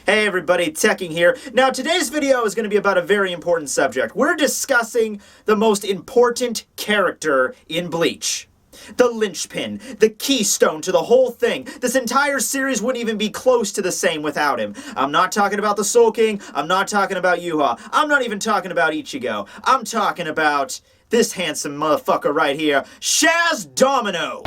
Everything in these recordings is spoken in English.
Hey everybody, Tekking here. Now today's video is going to be about a very important subject. We're discussing the most important character in Bleach. The linchpin, the keystone to the whole thing. This entire series wouldn't even be close to the same without him. I'm not talking about the Soul King, I'm not talking about Yuha, I'm not even talking about Ichigo. I'm talking about this handsome motherfucker right here, Shaz Domino!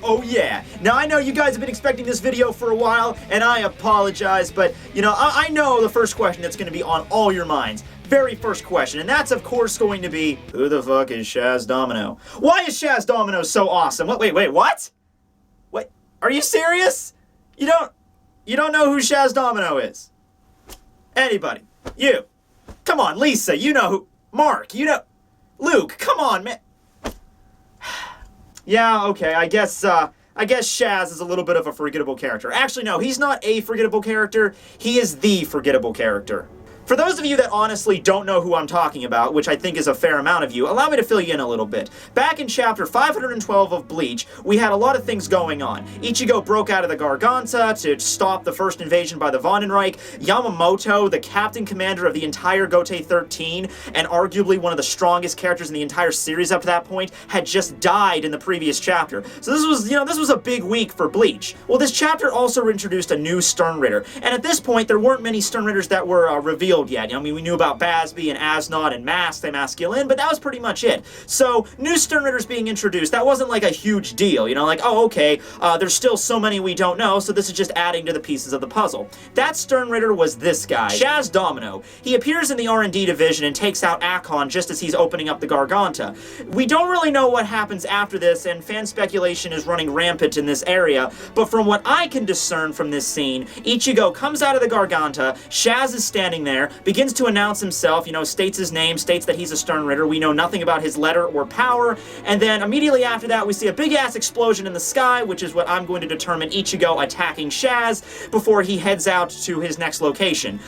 Oh yeah. Now I know you guys have been expecting this video for a while, and I apologize, but, you know, I know the first question that's going to be on all your minds. Very first question, and that's of course going to be, who the fuck is Shaz Domino? Why is Shaz Domino so awesome? Wait, what? What? Are you serious? You don't know who Shaz Domino is? Anybody? You? Come on, Lisa, you know who? Mark, you know? Luke, come on, man. Yeah, okay, I guess Shaz is a little bit of a forgettable character. Actually, no, he's not a forgettable character, he is the forgettable character. For those of you that honestly don't know who I'm talking about, which I think is a fair amount of you, allow me to fill you in a little bit. Back in chapter 512 of Bleach, we had a lot of things going on. Ichigo broke out of the Garganta to stop the first invasion by the Vandenreich. Yamamoto, the captain commander of the entire Gotei 13, and arguably one of the strongest characters in the entire series up to that point, had just died in the previous chapter. So this was, this was a big week for Bleach. Well, this chapter also introduced a new Sternritter, and at this point, there weren't many Sternritters that were revealed yet. I mean, we knew about Basby and Asnod and Mask, they masculine, but that was pretty much it. So, new Sternritters being introduced, that wasn't like a huge deal, like, oh, okay, there's still so many we don't know, so this is just adding to the pieces of the puzzle. That Sternritter was this guy, Shaz Domino. He appears in the R&D division and takes out Akon just as he's opening up the Garganta. We don't really know what happens after this, and fan speculation is running rampant in this area, but from what I can discern from this scene, Ichigo comes out of the Garganta, Shaz is standing there, begins to announce himself, states his name, states that he's a Sternritter. We know nothing about his letter or power, and then immediately after that we see a big-ass explosion in the sky, which is what I'm going to determine Ichigo attacking Shaz before he heads out to his next location.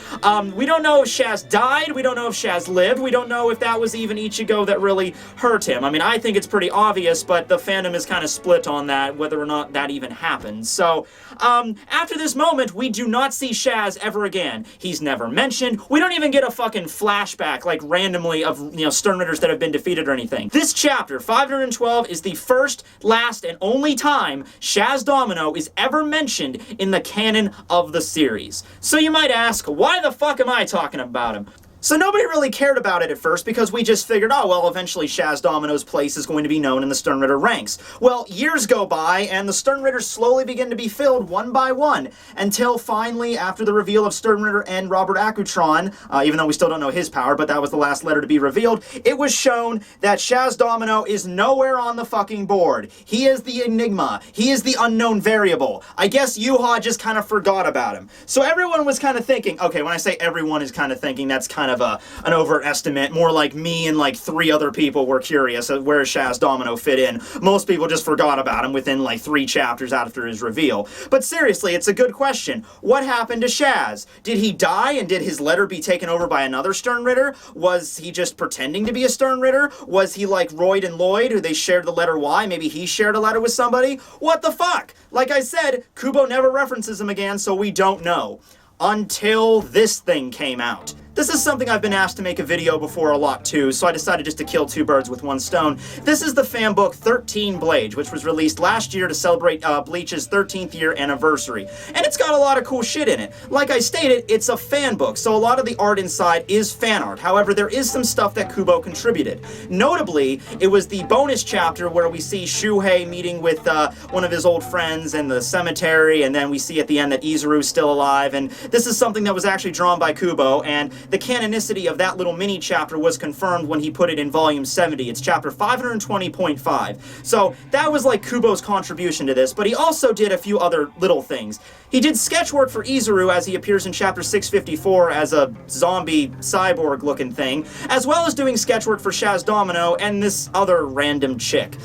We don't know if Shaz died, we don't know if Shaz lived, we don't know if that was even Ichigo that really hurt him. I mean, I think it's pretty obvious, but the fandom is kind of split on that, whether or not that even happened. So, after this moment, we do not see Shaz ever again. He's never mentioned. We don't even get a fucking flashback, like, randomly of, Sternritters that have been defeated or anything. This chapter, 512, is the first, last, and only time Shaz Domino is ever mentioned in the canon of the series. So you might ask, why the fuck am I talking about him? So nobody really cared about it at first because we just figured, oh, well, eventually Shaz Domino's place is going to be known in the Sternritter ranks. Well, years go by, and the Sternritters slowly begin to be filled one by one, until finally, after the reveal of Sternritter and Robert Akutron, even though we still don't know his power, but that was the last letter to be revealed, it was shown that Shaz Domino is nowhere on the fucking board. He is the enigma. He is the unknown variable. I guess Yuha just kind of forgot about him. So everyone was kind of thinking, okay, when I say everyone is kind of thinking, that's kind of an overt estimate. More like me and like 3 other people were curious of where Shaz Domino fit in. Most people just forgot about him within like 3 chapters after his reveal. But seriously, it's a good question. What happened to Shaz? Did he die and did his letter be taken over by another Sternritter? Was he just pretending to be a Sternritter? Was he like Royd and Lloyd, who they shared the letter Y? Maybe he shared a letter with somebody? What the fuck? Like I said, Kubo never references him again, so we don't know. Until this thing came out. This is something I've been asked to make a video before a lot too, so I decided just to kill 2 birds with 1 stone. This is the fan book 13 Bleach, which was released last year to celebrate Bleach's 13th year anniversary. And it's got a lot of cool shit in it. Like I stated, it's a fan book, so a lot of the art inside is fan art. However, there is some stuff that Kubo contributed. Notably, it was the bonus chapter where we see Shuhei meeting with one of his old friends in the cemetery, and then we see at the end that Izuru's still alive, and this is something that was actually drawn by Kubo, and the canonicity of that little mini chapter was confirmed when he put it in volume 70. It's chapter 520.5. So that was like Kubo's contribution to this, but he also did a few other little things. He did sketch work for Izuru as he appears in chapter 654 as a zombie cyborg looking thing, as well as doing sketch work for Shaz Domino and this other random chick.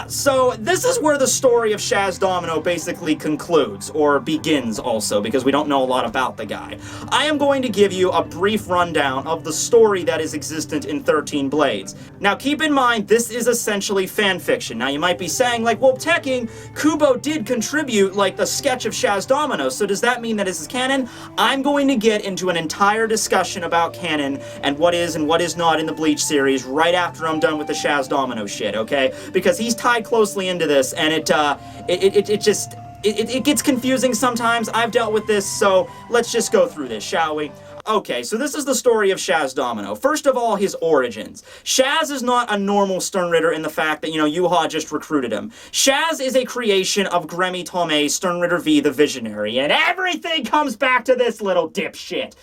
So this is where the story of Shaz Domino basically concludes, or begins also, because we don't know a lot about the guy. I am going to give you a brief brief rundown of the story that is existent in 13 Blades. Now keep in mind, this is essentially fanfiction. Now you might be saying, like, well, Tekking, Kubo did contribute, like, the sketch of Shaz Domino, so does that mean that this is canon? I'm going to get into an entire discussion about canon and what is not in the Bleach series right after I'm done with the Shaz Domino shit, okay? Because he's tied closely into this, and it gets confusing sometimes. I've dealt with this, so let's just go through this, shall we? Okay, so this is the story of Shaz Domino. First of all, his origins. Shaz is not a normal Sternritter in the fact that, Yuha just recruited him. Shaz is a creation of Gremmy Tomei, Sternritter V, the Visionary, and everything comes back to this little dipshit.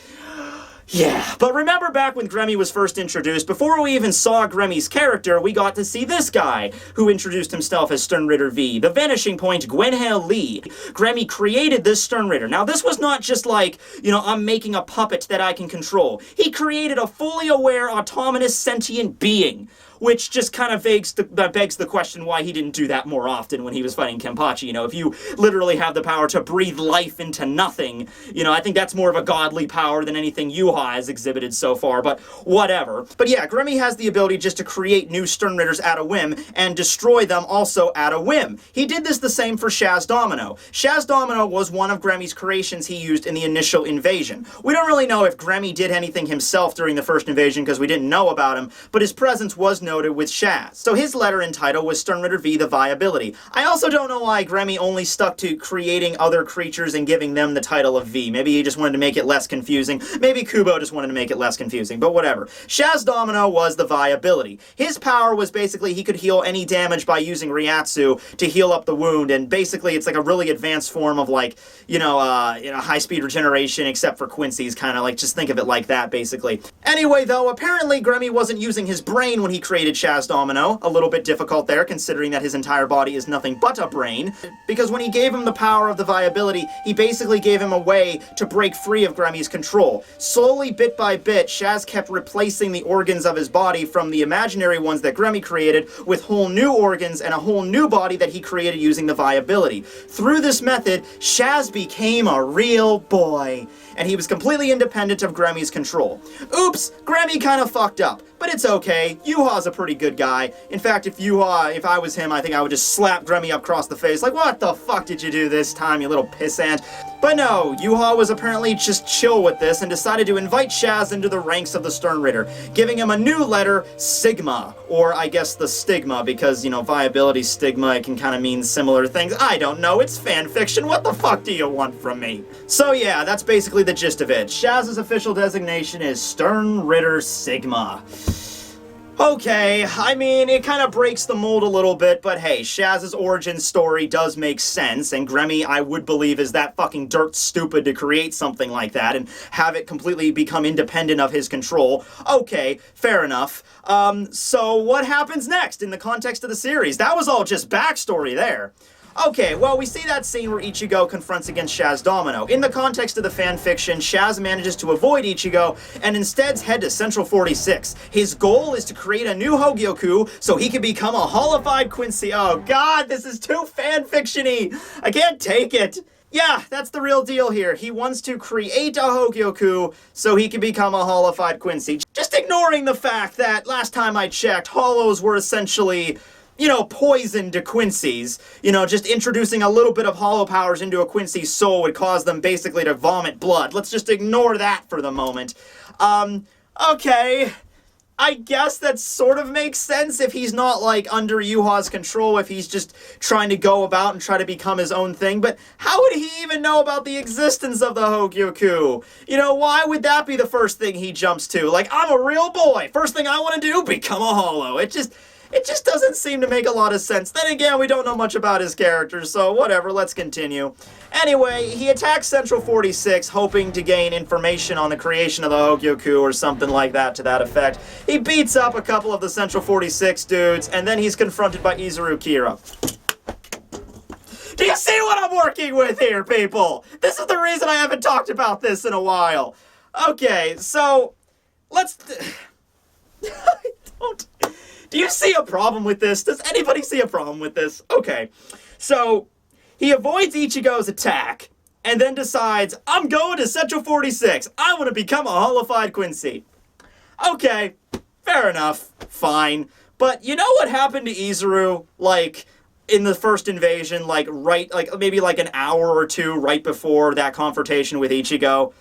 Yeah, but remember back when Gremmy was first introduced, before we even saw Gremmy's character, we got to see this guy, who introduced himself as Sternritter V, the Vanishing Point Gwenhail Lee. Gremmy created this Sternritter. Now, this was not just like, I'm making a puppet that I can control. He created a fully aware, autonomous, sentient being, which just kind of begs the question why he didn't do that more often when he was fighting Kanpachi. If you literally have the power to breathe life into nothing, I think that's more of a godly power than anything Yuha has exhibited so far, but whatever. But yeah, Gremmy has the ability just to create new Sternritters at a whim and destroy them also at a whim. He did this the same for Shaz Domino. Shaz Domino was one of Gremmy's creations he used in the initial invasion. We don't really know if Gremmy did anything himself during the first invasion because we didn't know about him, but his presence was noted with Shaz. So his letter and title was Sternritter V, the Viability. I also don't know why Gremmy only stuck to creating other creatures and giving them the title of V. Maybe he just wanted to make it less confusing. Maybe Kubo just wanted to make it less confusing, but whatever. Shaz Domino was the Viability. His power was basically he could heal any damage by using Ryatsu to heal up the wound, and basically it's like a really advanced form of like, high-speed regeneration except for Quincy's, kind of like, just think of it like that, basically. Anyway, though, apparently Gremmy wasn't using his brain when he created Shaz Domino. A little bit difficult there, considering that his entire body is nothing but a brain, because when he gave him the power of the Viability, he basically gave him a way to break free of Gremmy's control. Slowly, bit by bit, Shaz kept replacing the organs of his body from the imaginary ones that Gremmy created with whole new organs and a whole new body that he created using the Viability. Through this method, Shaz became a real boy, and he was completely independent of Gremmy's control. Oops, Gremmy kind of fucked up, but it's okay. Yuha's a pretty good guy. In fact, if I was him, I think I would just slap Gremmy up across the face, like, what the fuck did you do this time, you little pissant? But no, Yuha was apparently just chill with this and decided to invite Shaz into the ranks of the Sternritter, giving him a new letter, Sigma, or I guess the stigma, because, viability, stigma, it can kind of mean similar things. I don't know, it's fan fiction, what the fuck do you want from me? So yeah, that's basically the gist of it. Shaz's official designation is Sternritter Sigma. Okay, I mean, it kind of breaks the mold a little bit, but hey, Shaz's origin story does make sense, and Gremmy, I would believe, is that fucking dirt stupid to create something like that and have it completely become independent of his control. Okay, fair enough. So what happens next in the context of the series? That was all just backstory there. Okay, well, we see that scene where Ichigo confronts against Shaz Domino. In the context of the fanfiction, Shaz manages to avoid Ichigo and instead head to Central 46. His goal is to create a new Hogyoku so he can become a holified Quincy. Oh god, this is too fanfiction-y! I can't take it! Yeah, that's the real deal here. He wants to create a Hogyoku so he can become a holified Quincy. Just ignoring the fact that, last time I checked, holos were essentially, poison to Quincy's. Just introducing a little bit of hollow powers into a Quincy's soul would cause them basically to vomit blood. Let's just ignore that for the moment. Okay. I guess that sort of makes sense if he's not, like, under Yuha's control, if he's just trying to go about and try to become his own thing, but how would he even know about the existence of the Hogyoku? Why would that be the first thing he jumps to? Like, I'm a real boy! First thing I want to do, become a holo. It just doesn't seem to make a lot of sense. Then again, we don't know much about his character, so whatever, let's continue. Anyway, he attacks Central 46, hoping to gain information on the creation of the Hogyoku or something like that to that effect. He beats up a couple of the Central 46 dudes, and then he's confronted by Izuru Kira. Do you see what I'm working with here, people? This is the reason I haven't talked about this in a while. Okay, so, let's... I don't... Do you see a problem with this? Does anybody see a problem with this? Okay, so he avoids Ichigo's attack, and then decides, I'm going to Central 46. I want to become a holified Quincy. Okay, fair enough, fine. But you know what happened to Izuru, like, in the first invasion, like, maybe like an hour or two right before that confrontation with Ichigo?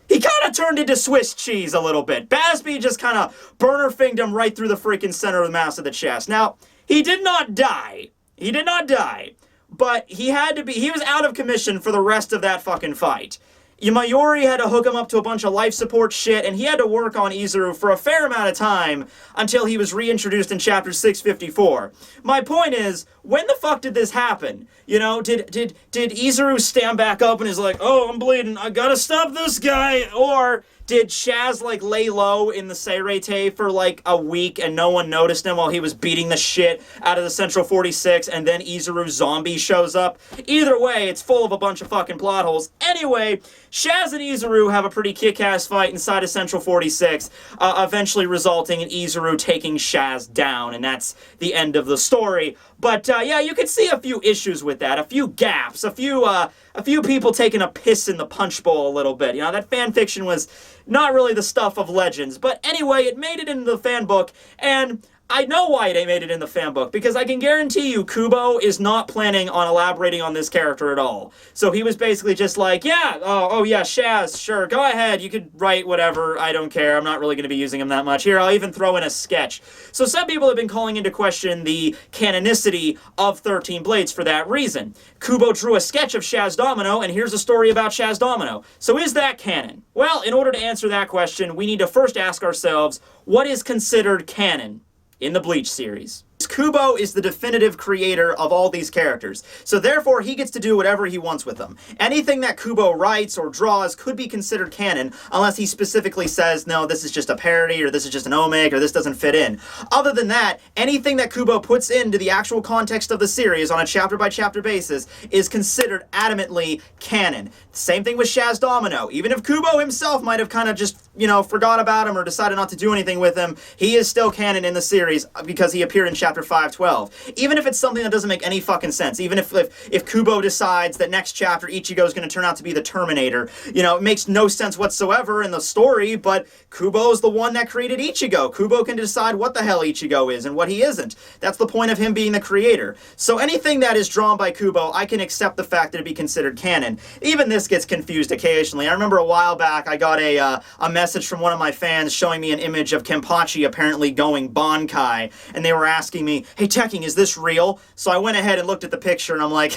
He kind of turned into Swiss cheese a little bit. Basby just kind of burner-finged him right through the freaking center of the mass of the chest. Now, he did not die. He did not die. But he was out of commission for the rest of that fucking fight. Mayuri had to hook him up to a bunch of life support shit, and he had to work on Izuru for a fair amount of time until he was reintroduced in chapter 654. My point is, when the fuck did this happen? You know, did Izuru stand back up and is like, oh, I'm bleeding, I gotta stop this guy? Or did Shaz, like, lay low in the Seirete for, like, a week and no one noticed him while he was beating the shit out of the Central 46 and then Izuru zombie shows up? Either way, it's full of a bunch of fucking plot holes. Anyway, Shaz and Izuru have a pretty kick-ass fight inside of Central 46, eventually resulting in Izuru taking Shaz down, and that's the end of the story. But, yeah, you could see a few issues with that, a few gaps, a few people taking a piss in the punch bowl a little bit. You know, that fan fiction was not really the stuff of Legends. But anyway, it made it into the fan book, and I know why they made it in the fan book, because I can guarantee you Kubo is not planning on elaborating on this character at all. So he was basically just like, yeah, oh yeah, Shaz, sure, go ahead, you could write whatever, I don't care, I'm not really going to be using him that much. Here, I'll even throw in a sketch. So some people have been calling into question the canonicity of 13 Blades for that reason. Kubo drew a sketch of Shaz Domino, and here's a story about Shaz Domino. So is that canon? Well, in order to answer that question, we need to first ask ourselves, what is considered canon in the Bleach series? Kubo is the definitive creator of all these characters, so therefore he gets to do whatever he wants with them. Anything that Kubo writes or draws could be considered canon, unless he specifically says, no, this is just a parody, or this is just an omake, or this doesn't fit in. Other than that, anything that Kubo puts into the actual context of the series on a chapter-by-chapter basis is considered adamantly canon. Same thing with Shaz Domino. Even if Kubo himself might have kind of just, you know, forgot about him or decided not to do anything with him, he is still canon in the series because he appeared in chapter 512. Even if it's something that doesn't make any fucking sense, even if Kubo decides that next chapter Ichigo is going to turn out to be the Terminator, you know, it makes no sense whatsoever in the story, but Kubo is the one that created Ichigo. Kubo can decide what the hell Ichigo is and what he isn't. That's the point of him being the creator. So anything that is drawn by Kubo, I can accept the fact that it be considered canon. Even this gets confused occasionally. I remember a while back I got a message from one of my fans showing me an image of Kanpachi apparently going Bankai, and they were asking me, hey, Tekking, is this real? So I went ahead and looked at the picture, and I'm like,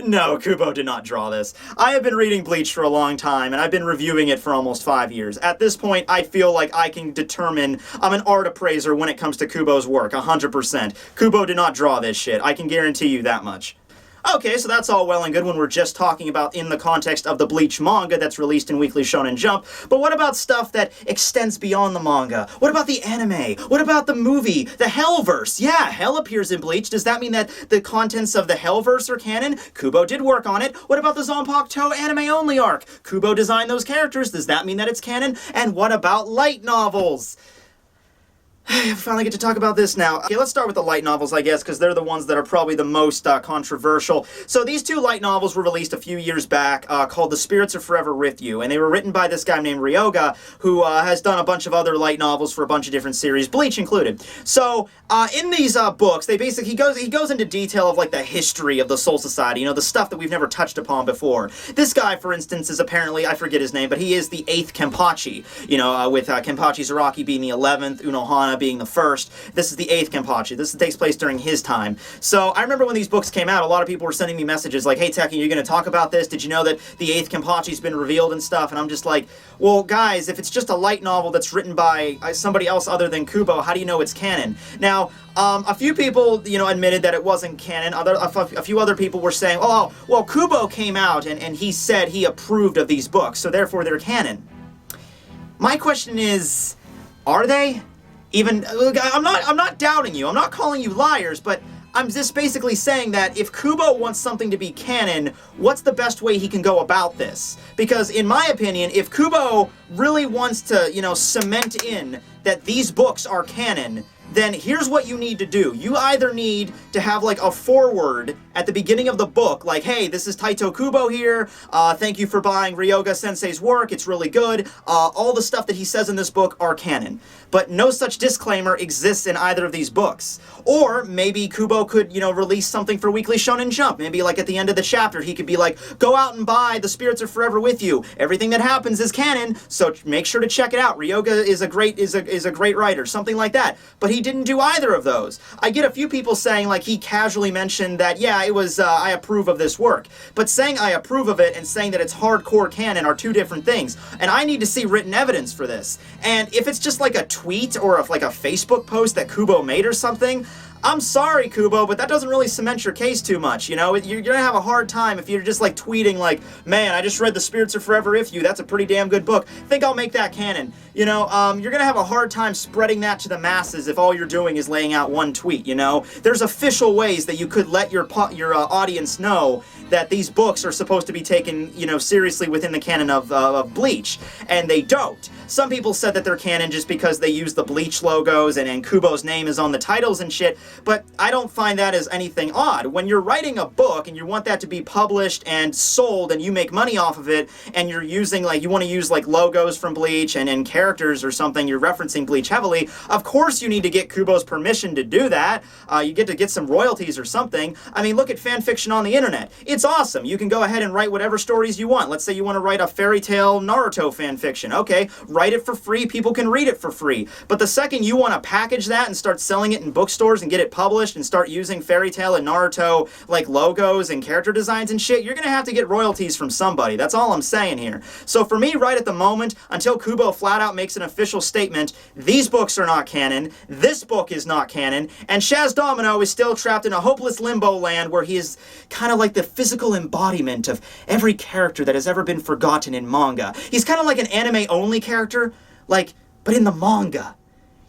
no, Kubo did not draw this. I have been reading Bleach for a long time, and I've been reviewing it for almost 5 years. At this point, I feel like I can determine I'm an art appraiser when it comes to Kubo's work, 100%. Kubo did not draw this shit. I can guarantee you that much. Okay, so that's all well and good when we're just talking about in the context of the Bleach manga that's released in Weekly Shonen Jump, but what about stuff that extends beyond the manga? What about the anime? What about the movie? The Hellverse? Yeah, Hell appears in Bleach. Does that mean that the contents of the Hellverse are canon? Kubo did work on it. What about the Zanpakuto anime-only arc? Kubo designed those characters. Does that mean that it's canon? And what about light novels? I finally get to talk about this now. Okay, let's start with the light novels, I guess, because they're the ones that are probably the most controversial. So these two light novels were released a few years back called The Spirits Are Forever With You, and they were written by this guy named Ryoga, who has done a bunch of other light novels for a bunch of different series, Bleach included. So in these books, they basically he goes into detail of like the history of the Soul Society, you know, the stuff that we've never touched upon before. This guy, for instance, is apparently, I forget his name, but he is the 8th Kanpachi, you know, with Kanpachi Zaraki being the 11th, Unohana being the 1st. This is the 8th Kanpachi. This takes place during his time. So I remember when these books came out, a lot of people were sending me messages like, hey, Tekking, you're going to talk about this? Did you know that the 8th Kanpachi's been revealed and stuff? And I'm just like, well, guys, if it's just a light novel that's written by somebody else other than Kubo, how do you know it's canon? Now, a few people, you know, admitted that it wasn't canon. A few other people were saying, oh, well, Kubo came out and he said he approved of these books, so therefore they're canon. My question is, are they? Even, I'm not doubting you, I'm not calling you liars, but I'm just basically saying that if Kubo wants something to be canon, what's the best way he can go about this? Because in my opinion, if Kubo really wants to, you know, cement in that these books are canon, then here's what you need to do. You either need to have like a foreword at the beginning of the book, like, hey, this is Taito Kubo here, thank you for buying Ryoga Sensei's work, it's really good, all the stuff that he says in this book are canon. But no such disclaimer exists in either of these books. Or maybe Kubo could, release something for Weekly Shonen Jump. Maybe like at the end of the chapter, he could be like, go out and buy The Spirits Are Forever With You. Everything that happens is canon, so make sure to check it out. Ryoga is a great writer, something like that. But he didn't do either of those. I get a few people saying, like, he casually mentioned that, yeah, it was, I approve of this work. But saying I approve of it and saying that it's hardcore canon are two different things. And I need to see written evidence for this. And if it's just like a tweet or like a Facebook post that Kubo made or something, I'm sorry, Kubo, but that doesn't really cement your case too much, You're gonna have a hard time if you're just, like, tweeting, like, man, I just read The Spirits Are Forever With You, that's a pretty damn good book, think I'll make that canon. You're gonna have a hard time spreading that to the masses if all you're doing is laying out one tweet, There's official ways that you could let your audience know that these books are supposed to be taken, seriously within the canon of Bleach, and they don't. Some people said that they're canon just because they use the Bleach logos and Kubo's name is on the titles and shit, but I don't find that as anything odd. When you're writing a book and you want that to be published and sold and you make money off of it and you're using, like, you want to use, like, logos from Bleach and characters or something, you're referencing Bleach heavily, of course you need to get Kubo's permission to do that. You get to get some royalties or something. I mean, look at fan fiction on the internet. It's awesome. You can go ahead and write whatever stories you want. Let's say you want to write a fairy tale Naruto fan fiction. Okay, write it for free. People can read it for free. But the second you want to package that and start selling it in bookstores and get it published and start using fairy tale and Naruto, like, logos and character designs and shit, you're gonna have to get royalties from somebody. That's all I'm saying here. So for me, right at the moment, until Kubo flat out makes an official statement, these books are not canon, this book is not canon, and Shaz Domino is still trapped in a hopeless limbo land where he is kind of like the physical embodiment of every character that has ever been forgotten in manga. He's kind of like an anime-only character, but in the manga.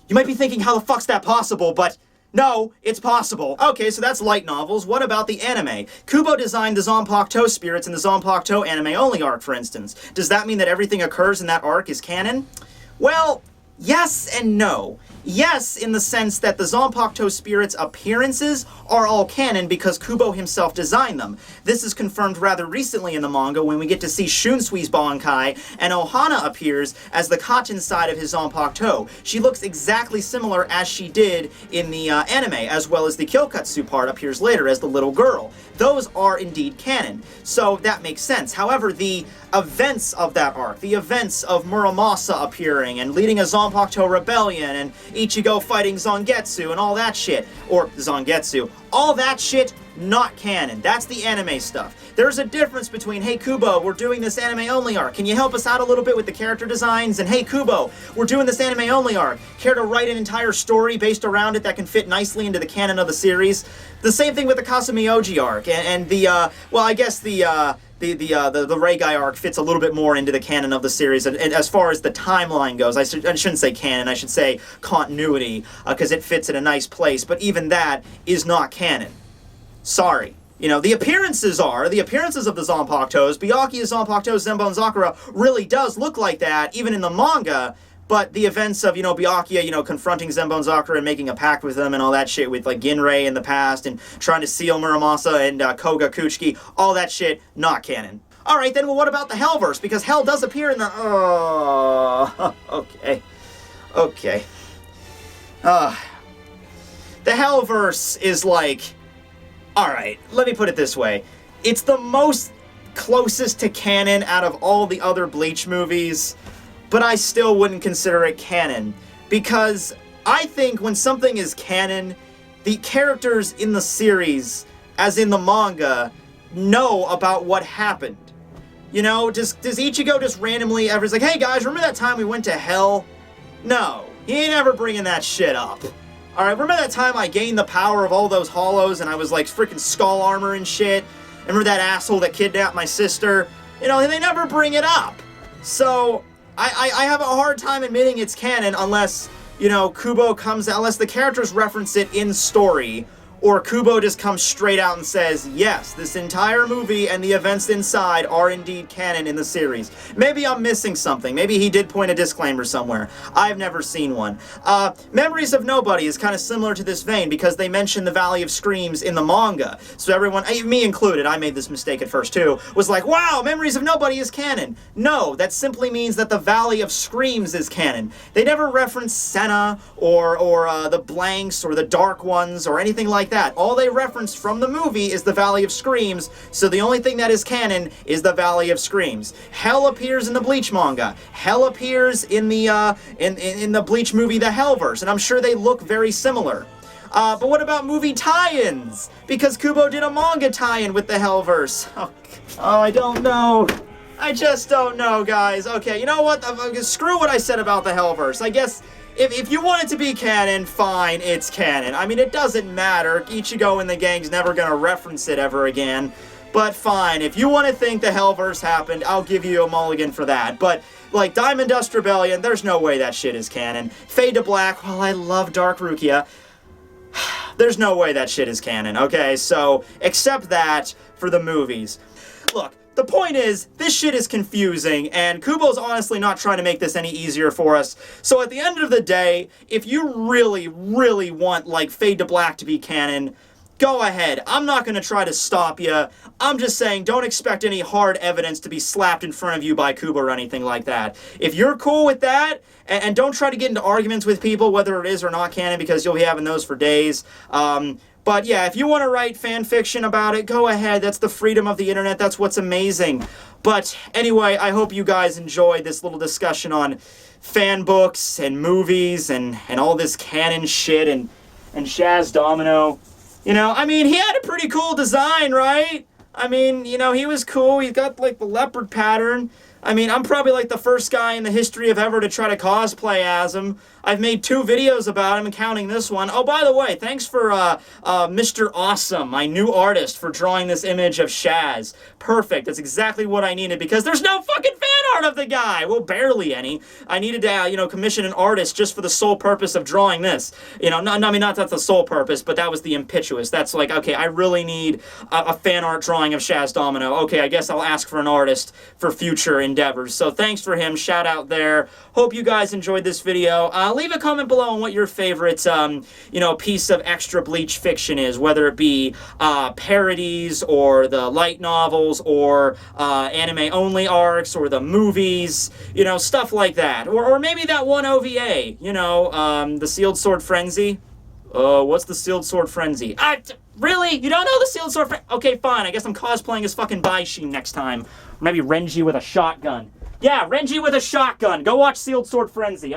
You might be thinking, how the fuck's that possible, but no, it's possible. Okay, so that's light novels. What about the anime? Kubo designed the Zanpakuto Spirits in the Zanpakuto anime-only arc, for instance. Does that mean that everything occurs in that arc is canon? Well, yes and no. Yes, in the sense that the Zanpakuto Spirits' appearances are all canon because Kubo himself designed them. This is confirmed rather recently in the manga when we get to see Shunsui's Bankai, and Ohana appears as the Kachten side of his Zanpakuto. She looks exactly similar as she did in the anime, as well as the Kyokatsu part appears later as the little girl. Those are indeed canon, so that makes sense. However, the events of that arc, the events of Muramasa appearing and leading a Zanpakuto rebellion and Ichigo fighting Zangetsu and all that shit, or Zangetsu, all that shit, not canon. That's the anime stuff. There's a difference between, hey Kubo, we're doing this anime-only arc, can you help us out a little bit with the character designs? And hey Kubo, we're doing this anime-only arc, care to write an entire story based around it that can fit nicely into the canon of the series? The same thing with the Kasumi arc, and the, well, I guess the Reigai arc fits a little bit more into the canon of the series, and as far as the timeline goes, I shouldn't say canon, I should say continuity, because it fits in a nice place, but even that is not canon. Sorry. The appearances of the Zanpakutos. Byakuya's Zanpakuto Zenbon Zakura really does look like that, even in the manga, but the events of, Byakuya, confronting Zenbon Zakura and making a pact with them and all that shit with, like, Ginrei in the past and trying to seal Muramasa and Koga Kuchiki, all that shit, not canon. Alright then, well, what about the Hellverse? Because Hell does appear in the... Okay. The Hellverse is like... Alright, let me put it this way. It's the most closest to canon out of all the other Bleach movies, but I still wouldn't consider it canon. Because I think when something is canon, the characters in the series, as in the manga, know about what happened. Does Ichigo just randomly ever like, hey guys, remember that time we went to Hell? No, he ain't ever bringing that shit up. Alright, remember that time I gained the power of all those hollows and I was like freaking skull armor and shit? Remember that asshole that kidnapped my sister? They never bring it up. So, I have a hard time admitting it's canon unless, Kubo comes out, unless the characters reference it in story, or Kubo just comes straight out and says, yes, this entire movie and the events inside are indeed canon in the series. Maybe I'm missing something. Maybe he did point a disclaimer somewhere. I've never seen one. Memories of Nobody is kind of similar to this vein because they mention the Valley of Screams in the manga. So everyone, me included, I made this mistake at first too, was like, wow, Memories of Nobody is canon. No, that simply means that the Valley of Screams is canon. They never reference Senna or the Blanks or the Dark Ones or anything like that. All they reference from the movie is the Valley of Screams, so the only thing that is canon is the Valley of Screams. Hell appears in the Bleach manga. Hell appears in the Bleach movie, The Hellverse, and I'm sure they look very similar. But what about movie tie-ins? Because Kubo did a manga tie-in with the Hellverse. Oh, I don't know. I just don't know, guys. Okay, you know what? Screw what I said about the Hellverse. I guess if you want it to be canon, fine, it's canon. I mean, it doesn't matter. Ichigo and the gang's never gonna reference it ever again. But fine, if you want to think the Hellverse happened, I'll give you a mulligan for that. But, like, Diamond Dust Rebellion, there's no way that shit is canon. Fade to Black, well, I love Dark Rukia. There's no way that shit is canon, okay? So, accept that for the movies. Look, the point is, this shit is confusing, and Kubo's honestly not trying to make this any easier for us. So at the end of the day, if you really, really want, like, Fade to Black to be canon, go ahead. I'm not going to try to stop you. I'm just saying, don't expect any hard evidence to be slapped in front of you by Kubo or anything like that. If you're cool with that, and don't try to get into arguments with people whether it is or not canon, because you'll be having those for days. But yeah, if you want to write fan fiction about it, go ahead. That's the freedom of the internet. That's what's amazing. But anyway, I hope you guys enjoyed this little discussion on fan books and movies and all this canon shit and Shaz Domino. You know, I mean, he had a pretty cool design, right? I mean, you know, he was cool. He's got, like, the leopard pattern. I mean, I'm probably, like, the first guy in the history of ever to try to cosplay as him. I've made 2 videos about him, counting this one. Oh, by the way, thanks for Mr. Awesome, my new artist, for drawing this image of Shaz. Perfect. That's exactly what I needed, because there's no fucking fan art of the guy. Well, barely any. I needed to, you know, commission an artist just for the sole purpose of drawing this. You know, I mean, not that's the sole purpose, but that was the impetuous. That's like, okay, I really need a fan art drawing of Shaz Domino. Okay, I guess I'll ask for an artist for future endeavors. So thanks for him. Shout out there. Hope you guys enjoyed this video. Leave a comment below on what your favorite, you know, piece of extra Bleach fiction is, whether it be parodies or the light novels or anime-only arcs or the movies, you know, stuff like that. Or maybe that one OVA, you know, the Sealed Sword Frenzy. What's the Sealed Sword Frenzy? Really? You don't know the Sealed Sword Frenzy? Okay, fine. I guess I'm cosplaying as fucking Baishin next time. Or maybe Renji with a shotgun. Yeah, Renji with a shotgun. Go watch Sealed Sword Frenzy.